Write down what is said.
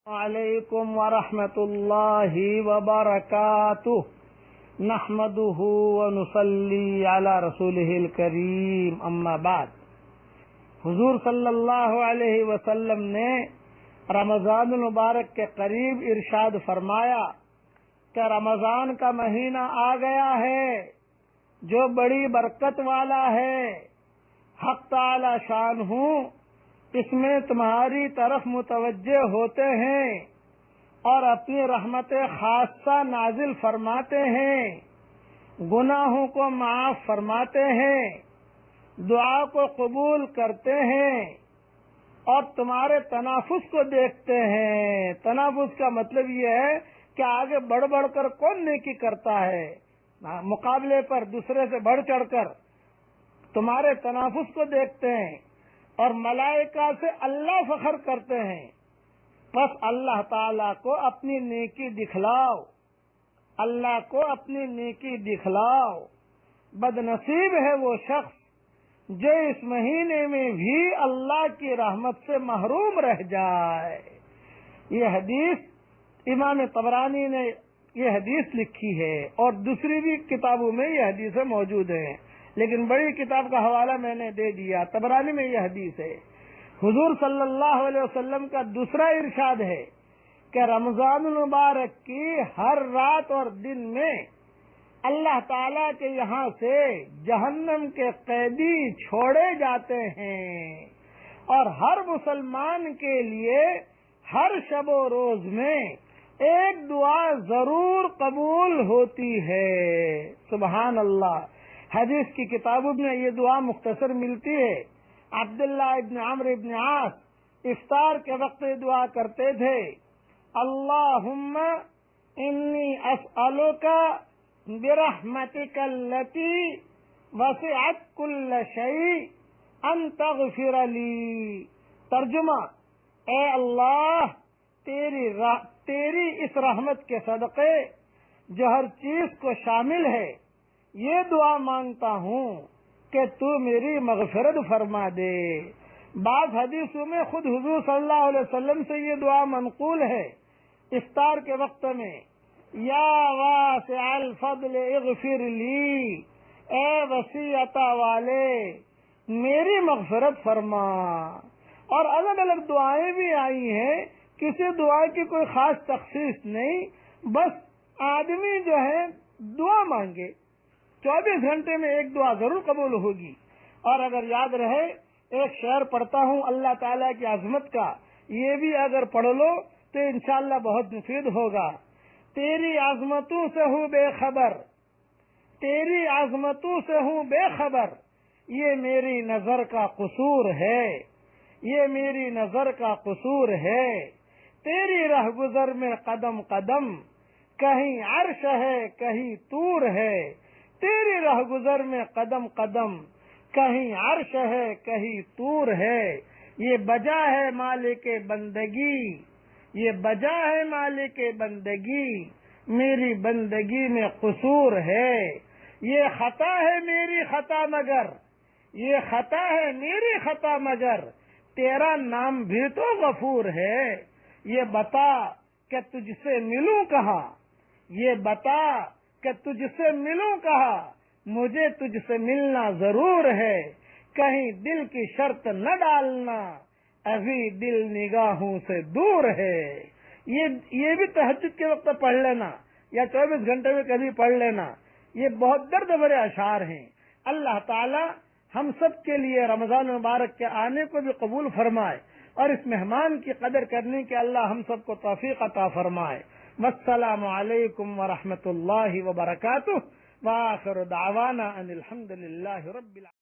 علیکم ورحمۃ اللہ وبرکاتہ نحمده ونصلی علی رسولہ الکریم اما بعد۔ حضور صلی اللہ علیہ وسلم نے رمضان المبارک کے قریب ارشاد فرمایا کہ رمضان کا مہینہ آ گیا ہے جو بڑی برکت والا ہے، حق تعالی شانہ اس میں تمہاری طرف متوجہ ہوتے ہیں اور اپنی رحمت خاصہ نازل فرماتے ہیں، گناہوں کو معاف فرماتے ہیں، دعا کو قبول کرتے ہیں اور تمہارے تنافس کو دیکھتے ہیں۔ تنافس کا مطلب یہ ہے کہ آگے بڑھ بڑھ کر کون نیکی کرتا ہے، مقابلے پر دوسرے سے بڑھ چڑھ کر تمہارے تنافس کو دیکھتے ہیں اور ملائکہ سے اللہ فخر کرتے ہیں۔ بس اللہ تعالیٰ کو اپنی نیکی دکھلاؤ، اللہ کو اپنی نیکی دکھلاؤ۔ بد نصیب ہے وہ شخص جو اس مہینے میں بھی اللہ کی رحمت سے محروم رہ جائے۔ یہ حدیث امام طبرانی نے یہ حدیث لکھی ہے اور دوسری بھی کتابوں میں یہ حدیثیں موجود ہیں، لیکن بڑی کتاب کا حوالہ میں نے دے دیا، طبرانی میں یہ حدیث ہے۔ حضور صلی اللہ علیہ وسلم کا دوسرا ارشاد ہے کہ رمضان المبارک کی ہر رات اور دن میں اللہ تعالیٰ کے یہاں سے جہنم کے قیدی چھوڑے جاتے ہیں اور ہر مسلمان کے لیے ہر شب و روز میں ایک دعا ضرور قبول ہوتی ہے۔ سبحان اللہ۔ حدیث کی کتابوں میں یہ دعا مختصر ملتی ہے۔ عبداللہ ابن عمرو ابن عاص افطار کے وقت یہ دعا کرتے تھے، اللہم انی اسألک برحمتک التی وسعت کل شیء ان تغفر لی۔ ترجمہ، اے اللہ تیری اس رحمت کے صدقے جو ہر چیز کو شامل ہے، یہ دعا مانگتا ہوں کہ تو میری مغفرت فرما دے۔ بعض حدیثوں میں خود حضور صلی اللہ علیہ وسلم سے یہ دعا منقول ہے افطار کے وقت میں، یا واسع الفضل اغفر لی، اے وسیع عطا والے میری مغفرت فرما۔ اور الگ الگ دعائیں بھی آئی ہیں، کسی دعا کی کوئی خاص تخصیص نہیں، بس آدمی جو ہے دعا مانگے، 24 گھنٹے میں ایک دعا ضرور قبول ہوگی۔ اور اگر یاد رہے، ایک شعر پڑھتا ہوں اللہ تعالیٰ کی عظمت کا، یہ بھی اگر پڑھ لو تو انشاءاللہ بہت مفید ہوگا۔ تیری عظمتوں سے ہوں بے خبر، تیری عظمتوں سے ہوں بے خبر، یہ میری نظر کا قصور ہے، یہ میری نظر کا قصور ہے۔ تیری رہ گزر میں قدم قدم، کہیں عرش ہے کہیں طور ہے، تیری رہ گزر میں قدم قدم، کہیں عرش ہے کہیں طور ہے۔ یہ بجا ہے مالک بندگی، یہ بجا ہے مالک بندگی، میری بندگی میں قصور ہے۔ یہ خطا ہے میری خطا مگر، یہ خطا ہے میری خطا مگر، تیرا نام بھی تو غفور ہے۔ یہ بتا کہ تجھ سے ملوں کہاں، یہ بتا کہ تجھ سے ملوں کہاں، مجھے تجھ سے ملنا ضرور ہے۔ کہیں دل کی شرط نہ ڈالنا، ابھی دل نگاہوں سے دور ہے۔ یہ بھی تہجد کے وقت پڑھ لینا یا 24 گھنٹے میں کبھی پڑھ لینا، یہ بہت درد بھرے اشعار ہیں۔ اللہ تعالی ہم سب کے لیے رمضان مبارک کے آنے کو بھی قبول فرمائے اور اس مہمان کی قدر کرنے کے اللہ ہم سب کو توفیق عطا فرمائے۔ والسلام علیکم ورحمۃ اللہ وبرکاتہ، وآخر دعوانا ان الحمد للہ رب العالمین۔